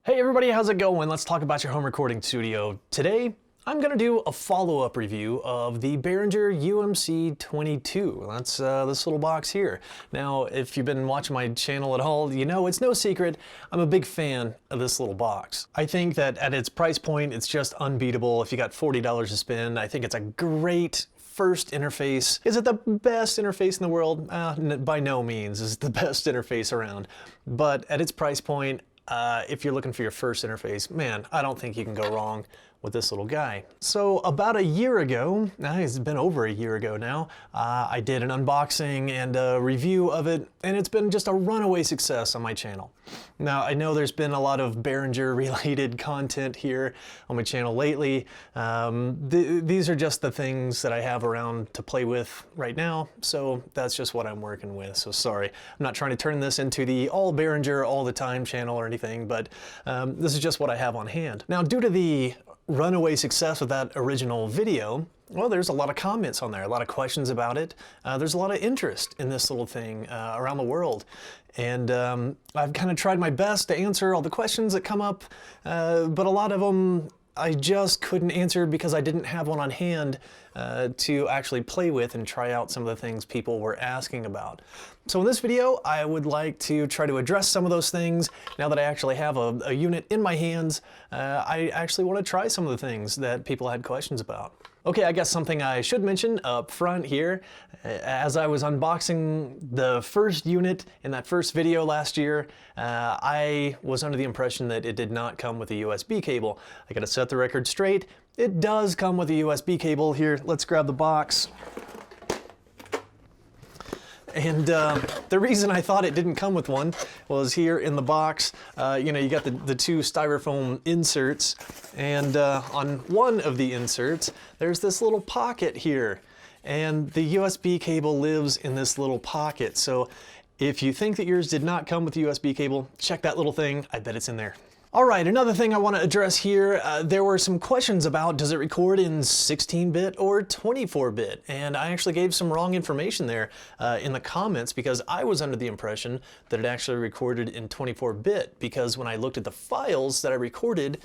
Hey everybody, how's it going? Let's talk about your home recording studio. Today, I'm gonna do a follow-up review of the Behringer UMC22. That's this little box here. Now, if you've been watching my channel at all, you know it's no secret, I'm a big fan of this little box. I think that at its price point, it's just unbeatable. If you got $40 to spend, I think it's a great first interface. Is it the best interface in the world? By no means is it the best interface around. But at its price point, if you're looking for your first interface, man, I don't think you can go wrong with this little guy. So about a year ago, it's been over a year ago now, I did an unboxing and a review of it, and it's been just a runaway success on my channel. Now, I know there's been a lot of Behringer related content here on my channel lately. These are just the things that I have around to play with right now, so that's just what I'm working with, so sorry. I'm not trying to turn this into the all Behringer all the time channel or anything, but this is just what I have on hand. Now, due to the runaway success of that original video, well, there's a lot of comments on there, a lot of questions about it. There's a lot of interest in this little thing around the world. And I've kind of tried my best to answer all the questions that come up, but a lot of them I just couldn't answer because I didn't have one on hand to actually play with and try out some of the things people were asking about. So in this video, I would like to try to address some of those things. Now that I actually have a unit in my hands, I actually want to try some of the things that people had questions about. Okay, I guess something I should mention up front here, as I was unboxing the first unit in that first video last year, I was under the impression that it did not come with a USB cable. I gotta set the record straight. It does come with a USB cable. Here, let's grab the box. And the reason I thought it didn't come with one was here in the box, you know, you got the two styrofoam inserts, and on one of the inserts, there's this little pocket here. And the USB cable lives in this little pocket. So if you think that yours did not come with the USB cable, check that little thing. I bet it's in there. All right, another thing I want to address here, there were some questions about does it record in 16-bit or 24-bit? And I actually gave some wrong information there in the comments because I was under the impression that it actually recorded in 24-bit because when I looked at the files that I recorded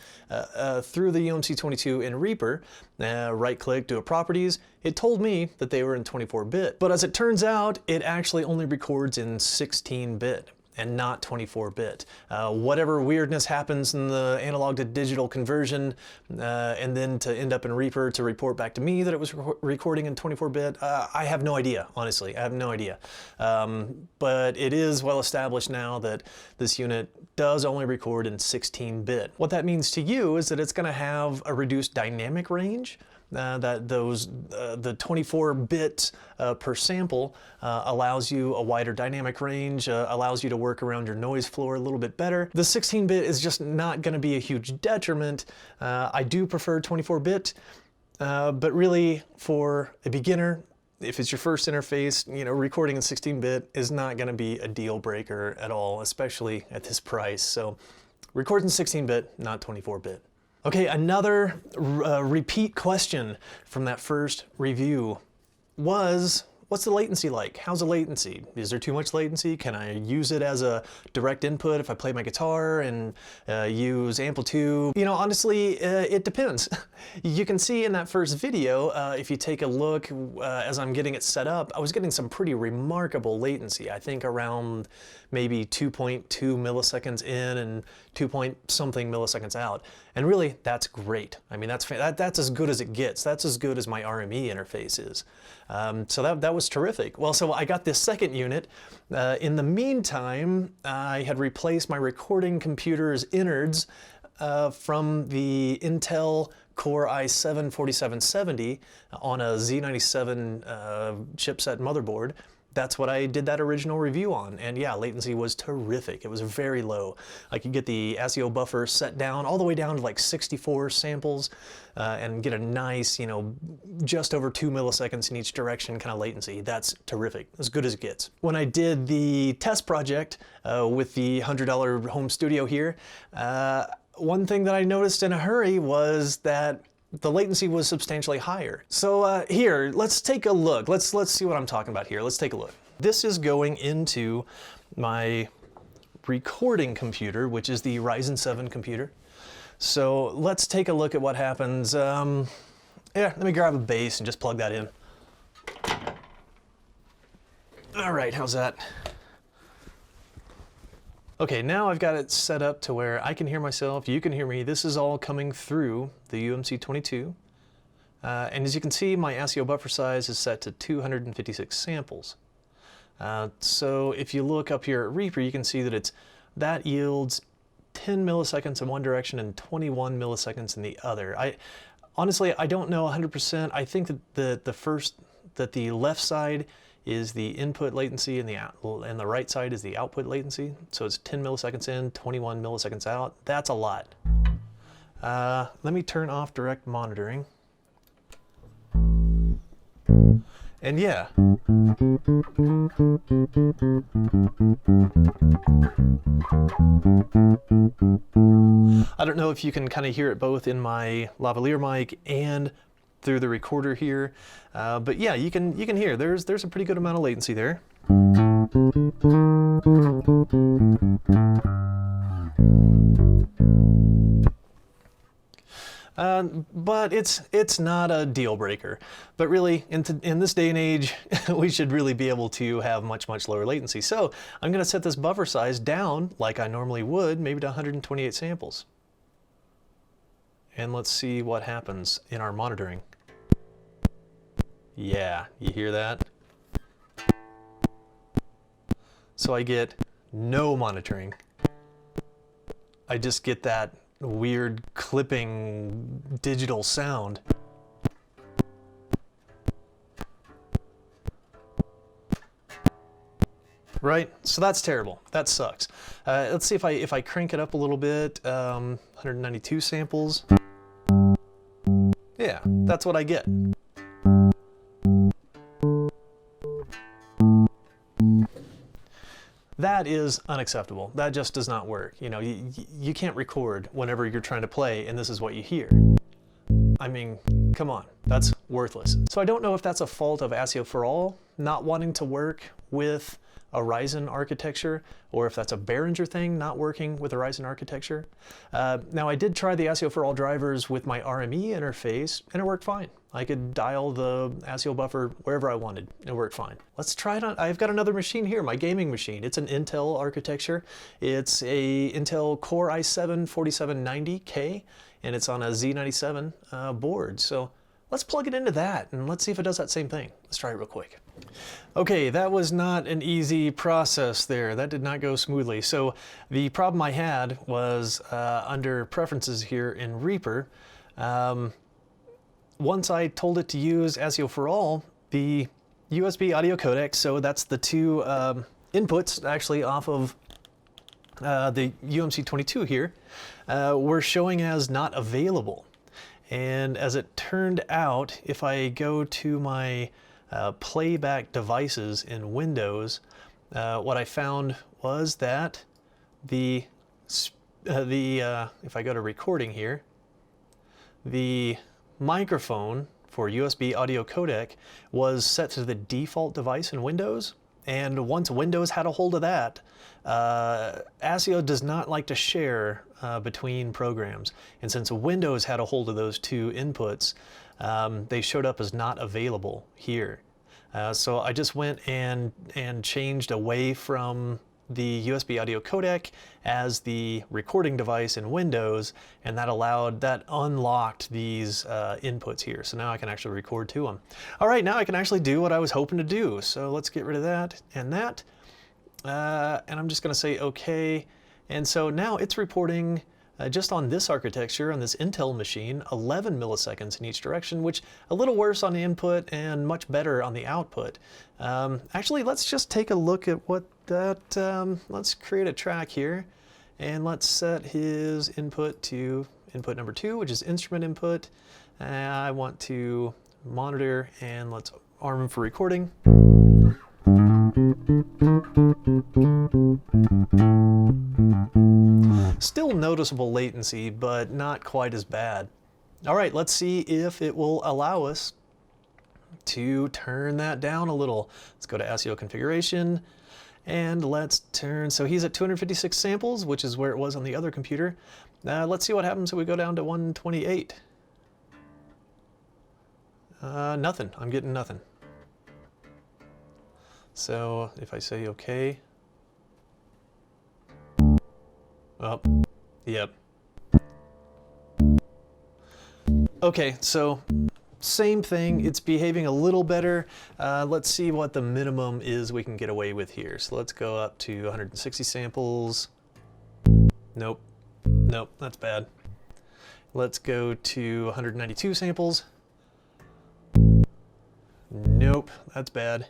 through the UMC22 in Reaper, right-click, do a properties, it told me that they were in 24-bit. But as it turns out, it actually only records in 16-bit. And not 24-bit. Whatever weirdness happens in the analog to digital conversion, and then to end up in Reaper to report back to me that it was recording in 24-bit, I have no idea, honestly, I have no idea. But it is well established now that this unit does only record in 16-bit. What that means to you is that it's going to have a reduced dynamic range. The 24-bit per sample allows you a wider dynamic range, allows you to work around your noise floor a little bit better. The 16-bit is just not going to be a huge detriment. I do prefer 24-bit, but really for a beginner, if it's your first interface, you know, recording in 16-bit is not going to be a deal breaker at all, especially at this price. So record in 16-bit, not 24-bit. Okay, another repeat question from that first review was, what's the latency like? How's the latency? Is there too much latency? Can I use it as a direct input if I play my guitar and use amplitude? You know, honestly, it depends. You can see in that first video, if you take a look as I'm getting it set up, I was getting some pretty remarkable latency. I think around maybe 2.2 milliseconds in and 2-point-something milliseconds out. And really, that's great. I mean, that's as good as it gets. That's as good as my RME interface is. So that was terrific. Well, so I got this second unit. In the meantime, I had replaced my recording computer's innards from the Intel Core i7-4770 on a Z97 chipset motherboard. That's what I did that original review on, and yeah, latency was terrific. It was very low. I could get the ASIO buffer set down all the way down to like 64 samples and get a nice, you know, just over 2 milliseconds in each direction kind of latency. That's terrific, as good as it gets. When I did the test project with the $100 home studio here, one thing that I noticed in a hurry was that the latency was substantially higher. So here, let's take a look. Let's see what I'm talking about here. Let's take a look. This is going into my recording computer, which is the Ryzen 7 computer. So let's take a look at what happens. Yeah, let me grab a base and just plug that in. All right, how's that? Okay, now I've got it set up to where I can hear myself, you can hear me. This is all coming through the UMC22. And as you can see, my ASIO buffer size is set to 256 samples. So if you look up here at Reaper, you can see that that yields 10 milliseconds in one direction and 21 milliseconds in the other. Honestly, I don't know 100%. I think that the left side is the input latency and the right side is the output latency. So it's 10 milliseconds in, 21 milliseconds out. That's a lot. Let me turn off direct monitoring. And yeah. I don't know if you can kind of hear it both in my lavalier mic and through the recorder here, but yeah, you can hear there's a pretty good amount of latency there. But it's not a deal breaker. But really, in this day and age, we should really be able to have much lower latency. So I'm going to set this buffer size down like I normally would, maybe to 128 samples. And let's see what happens in our monitoring. Yeah, you hear that? So I get no monitoring. I just get that weird clipping digital sound. Right? So that's terrible. That sucks. Let's see if I crank it up a little bit. 192 samples. Yeah, that's what I get. That is unacceptable. That just does not work. You know, you can't record whenever you're trying to play and this is what you hear. I mean, come on, that's worthless. So I don't know if that's a fault of ASIO for All not wanting to work with a Ryzen architecture, or if that's a Behringer thing, not working with a Ryzen architecture. Now I did try the ASIO for All drivers with my RME interface and it worked fine. I could dial the ASIO buffer wherever I wanted. It worked fine. Let's try it on. I've got another machine here, my gaming machine. It's an Intel architecture. It's a Intel Core i7-4790K, and it's on a Z97 board. So let's plug it into that and let's see if it does that same thing. Let's try it real quick. Okay, that was not an easy process there. That did not go smoothly. So the problem I had was under preferences here in Reaper. Once I told it to use ASIO for All, the USB audio codec, so that's the two inputs actually off of the UMC22 here, were showing as not available. And as it turned out, if I go to my playback devices in Windows, what I found was that if I go to recording here, the microphone for USB audio codec was set to the default device in Windows, and once Windows had a hold of that, ASIO does not like to share between programs, and since Windows had a hold of those two inputs, they showed up as not available here. So I just went and changed away from the USB audio codec as the recording device in Windows, and that unlocked these inputs here. So now I can actually record to them. All right, now I can actually do what I was hoping to do. So let's get rid of that and that. And I'm just gonna say okay. And so now it's reporting just on this architecture, on this Intel machine, 11 milliseconds in each direction, which a little worse on the input and much better on the output. Actually, let's just take a look at what that, let's create a track here, and let's set his input to input number 2, which is instrument input. I want to monitor, and let's arm him for recording. Still noticeable latency, but not quite as bad. All right, let's see if it will allow us to turn that down a little. Let's go to ASIO configuration, And let's turn, so he's at 256 samples, which is where it was on the other computer. Let's see what happens if we go down to 128. Nothing. I'm getting nothing. So if I say okay. Oh, yep. Okay, so same thing. It's behaving a little better. Let's see what the minimum is we can get away with here. So let's go up to 160 samples. Nope. Nope, that's bad. Let's go to 192 samples. Nope, that's bad.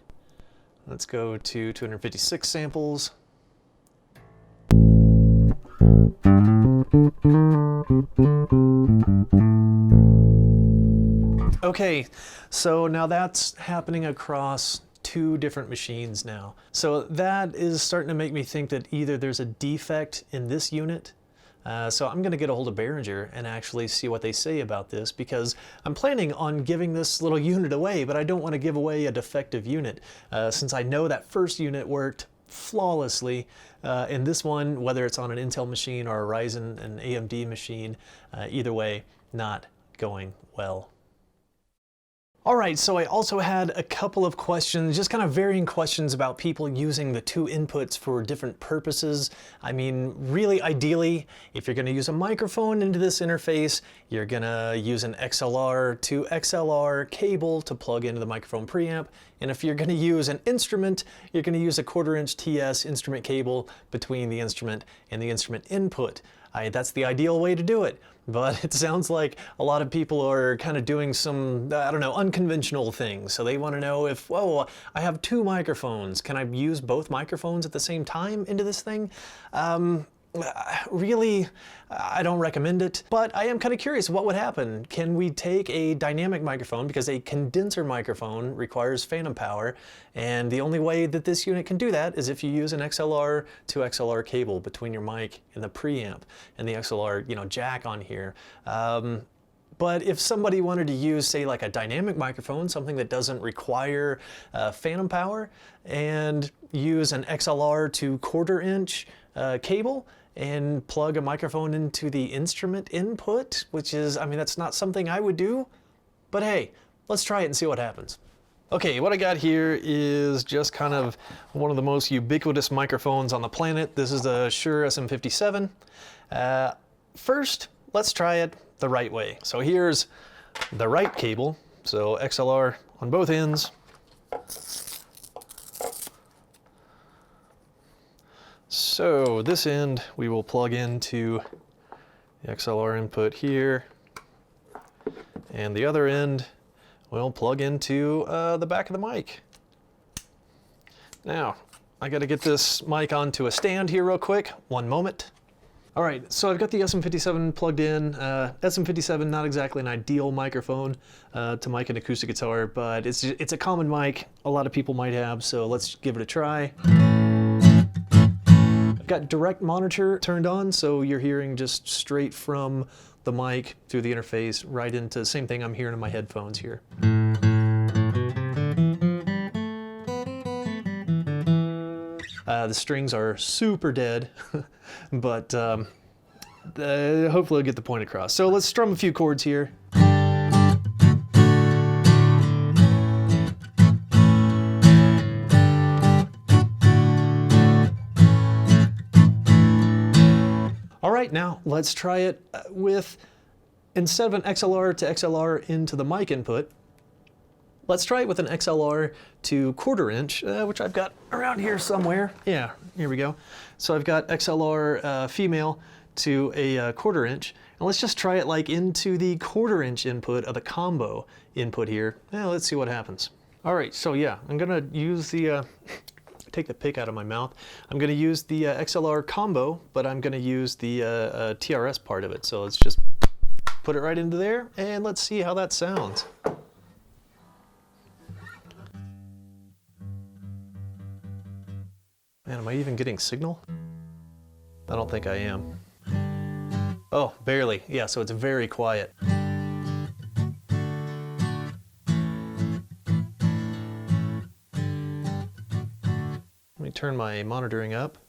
Let's go to 256 samples. Okay, so now that's happening across 2 different machines now. So that is starting to make me think that either there's a defect in this unit. So I'm going to get a hold of Behringer and actually see what they say about this, because I'm planning on giving this little unit away, but I don't want to give away a defective unit since I know that first unit worked flawlessly. And this one, whether it's on an Intel machine or a Ryzen and AMD machine, either way, not going well. All right, so I also had a couple of questions, just kind of varying questions about people using the 2 inputs for different purposes. I mean, really ideally, if you're gonna use a microphone into this interface, you're gonna use an XLR to XLR cable to plug into the microphone preamp. And if you're gonna use an instrument, you're gonna use a 1/4" TS instrument cable between the instrument and the instrument input. That's the ideal way to do it. But it sounds like a lot of people are kind of doing some, I don't know, unconventional things. So they want to know if, whoa, I have 2 microphones. Can I use both microphones at the same time into this thing? Really, I don't recommend it, but I am kind of curious what would happen. Can we take a dynamic microphone, because a condenser microphone requires phantom power, and the only way that this unit can do that is if you use an XLR to XLR cable between your mic and the preamp and the XLR, jack on here. But if somebody wanted to use, say, like a dynamic microphone, something that doesn't require phantom power, and use an XLR to 1/4" cable, and plug a microphone into the instrument input, which is, I mean, that's not something I would do, but hey, let's try it and see what happens. Okay, what I got here is just kind of one of the most ubiquitous microphones on the planet. This is the Shure SM57. First, let's try it the right way. So here's the right cable, so XLR on both ends. So this end we will plug into the XLR input here, and the other end we'll plug into the back of the mic. Now, I gotta get this mic onto a stand here real quick, one moment. All right, so I've got the SM57 plugged in. SM57, not exactly an ideal microphone to mic an acoustic guitar, but it's a common mic a lot of people might have, so let's give it a try. I've got direct monitor turned on, so you're hearing just straight from the mic through the interface right into the same thing I'm hearing in my headphones here. The strings are super dead, but hopefully I'll get the point across. So let's strum a few chords here. All right, now let's try it with, instead of an XLR to XLR into the mic input, let's try it with an XLR to 1/4", which I've got around here somewhere. Yeah, here we go. So I've got XLR female to a 1/4", and let's just try it like into the 1/4" input of the combo input here. Now let's see what happens. All right, so yeah, I'm gonna use the, take the pick out of my mouth. I'm gonna use the XLR combo, but I'm gonna use the TRS part of it. So let's just put it right into there, and let's see how that sounds. Man, am I even getting signal? I don't think I am. Oh, barely. Yeah, so it's very quiet. Let me turn my monitoring up.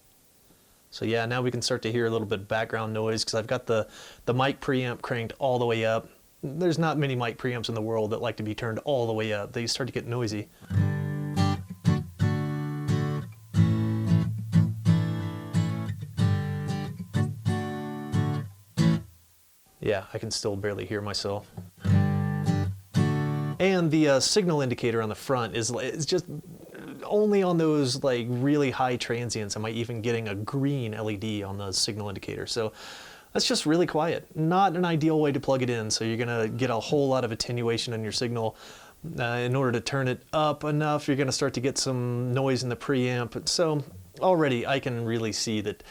So yeah, now we can start to hear a little bit of background noise because I've got the mic preamp cranked all the way up. There's not many mic preamps in the world that like to be turned all the way up. They start to get noisy. Yeah, I can still barely hear myself. And the signal indicator on the front is just only on those like really high transients am I even getting a green LED on the signal indicator. So that's just really quiet. Not an ideal way to plug it in. So you're gonna get a whole lot of attenuation on your signal. In order to turn it up enough, you're gonna start to get some noise in the preamp. So already I can really see that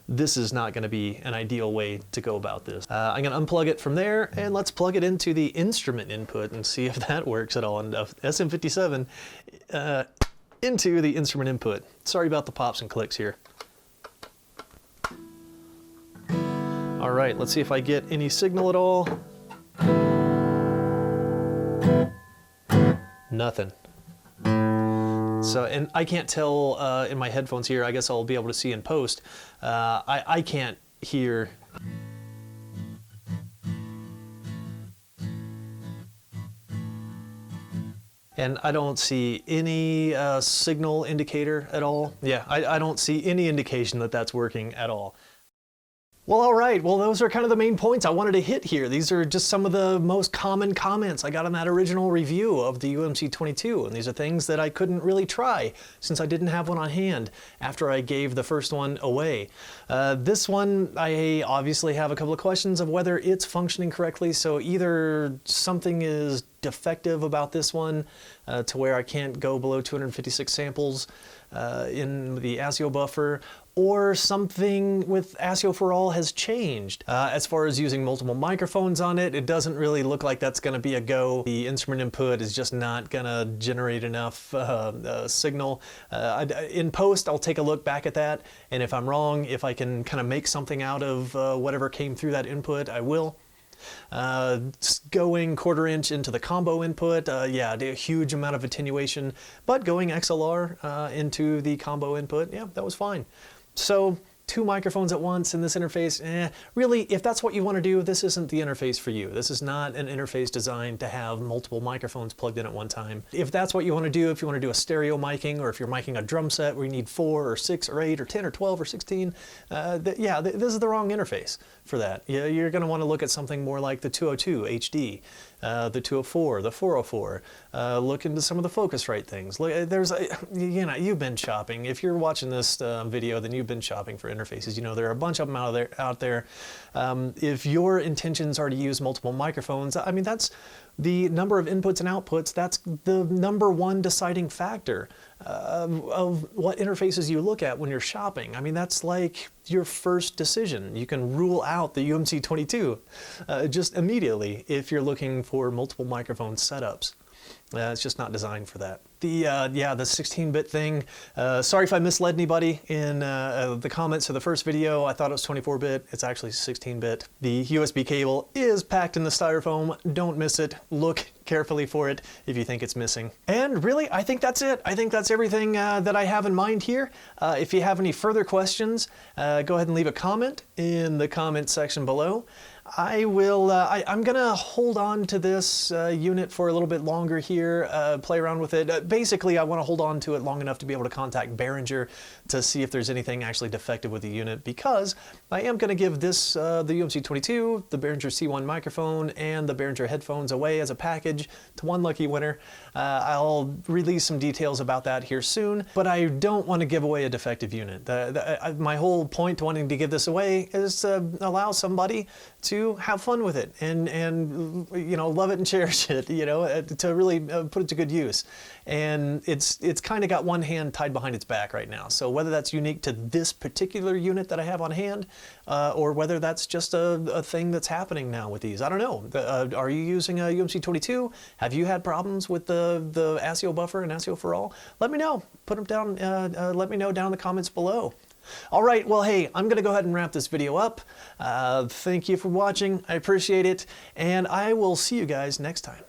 this is not going to be an ideal way to go about this. I'm going to unplug it from there and let's plug it into the instrument input and see if that works at all. And SM57 into the instrument input. Sorry about the pops and clicks here. All right, let's see if I get any signal at all. Nothing. So, and I can't tell in my headphones here, I guess I'll be able to see in post. I can't hear. And I don't see any signal indicator at all. Yeah, I don't see any indication that that's working at all. Well, all right. Well, those are kind of the main points I wanted to hit here. These are just some of the most common comments I got on that original review of the UMC22. And these are things that I couldn't really try since I didn't have one on hand after I gave the first one away. This one, I obviously have a couple of questions of whether it's functioning correctly. So either something is defective about this one to where I can't go below 256 samples in the ASIO buffer, or something with ASIO for all has changed. As far as using multiple microphones on it, it doesn't really look like that's gonna be a go. The instrument input is just not gonna generate enough signal. In post, I'll take a look back at that, and if I'm wrong, if I can kind of make something out of whatever came through that input, I will. Going 1/4 inch into the combo input, yeah, a huge amount of attenuation, but going XLR into the combo input, yeah, that was fine. So 2 microphones at once in this interface, really, if that's what you want to do, this isn't the interface for you. This is not an interface designed to have multiple microphones plugged in at one time. If that's what you want to do, if you want to do a stereo miking, or if you're miking a drum set where you need 4 or 6 or 8 or 10 or 12 or 16, yeah, this is the wrong interface for that. You're going to want to look at something more like the 202 HD, the 204, the 404. Look into some of the Focusrite things. There's, you know, you've been shopping. If you're watching this video, then you've been shopping for interfaces. You know, there are a bunch of them out there. If your intentions are to use multiple microphones, I mean, that's the number of inputs and outputs. That's the #1 deciding factor of what interfaces you look at when you're shopping. I mean, that's like your first decision. You can rule out the UMC22 just immediately if you're looking for multiple microphone setups. It's just not designed for that. Yeah, the 16-bit thing. Sorry if I misled anybody in the comments of the first video. I thought it was 24-bit. It's actually 16-bit. The USB cable is packed in the styrofoam. Don't miss it. Look carefully for it if you think it's missing. And really, I think that's it. I think that's everything that I have in mind here. If you have any further questions, go ahead and leave a comment in the comment section below. I will, I'm gonna hold on to this unit for a little bit longer here, play around with it. Basically, I wanna hold on to it long enough to be able to contact Behringer to see if there's anything actually defective with the unit, because I am gonna give this, the UMC22, the Behringer C1 microphone, and the Behringer headphones away as a package to one lucky winner. I'll release some details about that here soon, but I don't wanna give away a defective unit. My whole point to wanting to give this away is to allow somebody to have fun with it and you know, love it and cherish it, you know, to really put it to good use. And it's kind of got one hand tied behind its back right now. So whether that's unique to this particular unit that I have on hand, or whether that's just a thing that's happening now with these, I don't know. Are you using a UMC22? Have you had problems with the ASIO buffer and ASIO for all? Let me know. Put them down. Let me know down in the comments below. All right, well, hey, I'm gonna go ahead and wrap this video up. Thank you for watching, I appreciate it, and I will see you guys next time.